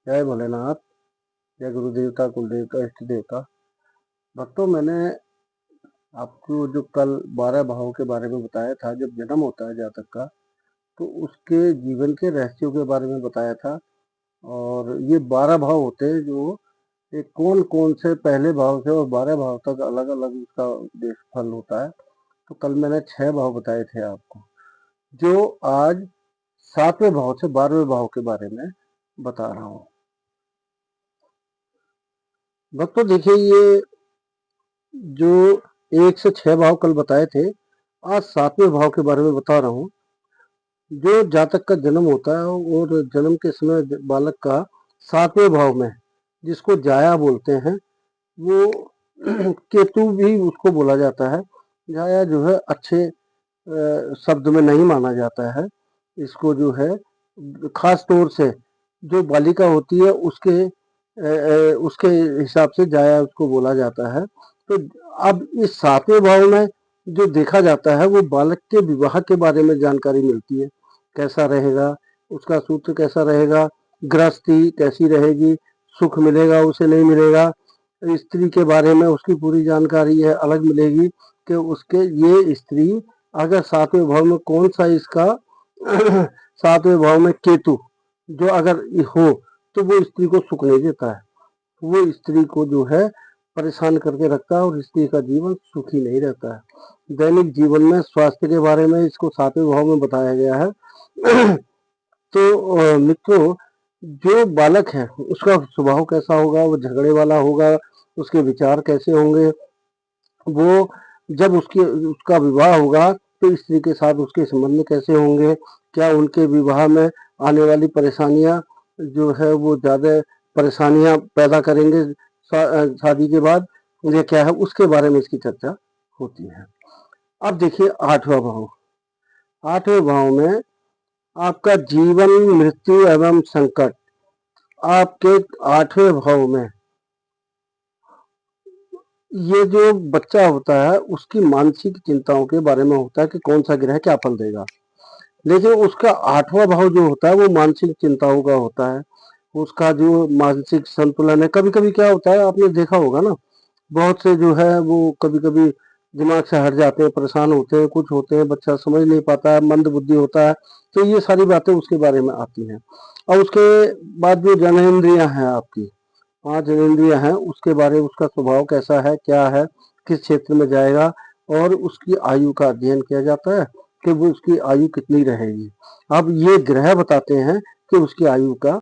जय भोलेनाथ, जय गुरु देवता, कुल देवता, इष्ट देवता। भक्तों, मैंने आपको जो कल 12 भावों के बारे में बताया था, जब जन्म होता है जातक का, तो उसके जीवन के रहस्यों के बारे में बताया था। और ये 12 भाव होते हैं जो ये कौन-कौन से पहले भाव से और 12 भाव तक अलग-अलग उसका उद्देश्य फल होता है। तो कल मैंने 6 भाव बताए थे आपको, जो आज 7वें भाव से 12वें भाव के बारे में बता रहा हूँ। भक्तों देखिए, ये जो 1 से 6 भाव कल बताए थे, आज 7वें भाव के बारे में बता रहा हूँ। जो जातक का जन्म होता है और जन्म के समय बालक का 7वें भाव में, जिसको जाया बोलते हैं, वो केतु भी उसको बोला जाता है। जाया जो है अच्छे शब्द में नहीं माना जाता है। इसको जो है खास तौर से जो बालिका होती है उसके हिसाब से जाया उसको बोला जाता है। तो अब इस 7वें भाव में जो देखा जाता है वो बालक के विवाह के बारे में जानकारी मिलती है। कैसा रहेगा, उसका सूत्र कैसा रहेगा, गृहस्थी कैसी रहेगी, सुख मिलेगा उसे नहीं मिलेगा, स्त्री के बारे में उसकी पूरी जानकारी है अलग मिलेगी कि उसके ये स्त्री अगर 7वें भाव में कौन सा इसका 7वें भाव में केतु जो अगर हो तो वो स्त्री को सुख नहीं देता है, वो स्त्री को जो है परेशान करके रखता है और स्त्री का जीवन सुखी नहीं रहता है। दैनिक जीवन में स्वास्थ्य के बारे में इसको 7वें भाव में बताया गया है। तो मित्रों, जो बालक है उसका स्वभाव कैसा होगा, वो झगड़े वाला होगा, उसके विचार कैसे होंगे, वो जब उसका विवाह होगा तो स्त्री के साथ उसके संबंध कैसे होंगे, क्या उनके विवाह में आने वाली परेशानियां जो है वो ज़्यादा परेशानियां पैदा करेंगे शादी के बाद, ये क्या है उसके बारे में इसकी चर्चा होती है। अब देखिए 8वां भाव। 8वें भाव में आपका जीवन, मृत्यु एवं संकट। आपके 8वें भाव में ये जो बच्चा होता है उसकी मानसिक चिंताओं के बारे में होता है कि कौन सा ग्रह क्या फल देगा। लेकिन उसका 8वां भाव जो होता है वो मानसिक चिंताओं का होता है। उसका जो मानसिक संतुलन है, कभी कभी क्या होता है आपने देखा होगा ना, बहुत से जो है वो कभी कभी दिमाग से हट जाते हैं, परेशान होते हैं, कुछ होते हैं, बच्चा समझ नहीं पाता है, मंद बुद्धि होता है। तो ये सारी बातें उसके बारे में आती हैं। और उसके बाद जो जनेंद्रियां हैं आपकी, 5 जनेंद्रियां हैं, उसके बारे में उसका स्वभाव कैसा है, क्या है, किस क्षेत्र में जाएगा, और उसकी आयु का अध्ययन किया जाता है कि वो उसकी आयु कितनी रहेगी। अब ये ग्रह बताते हैं कि उसकी आयु का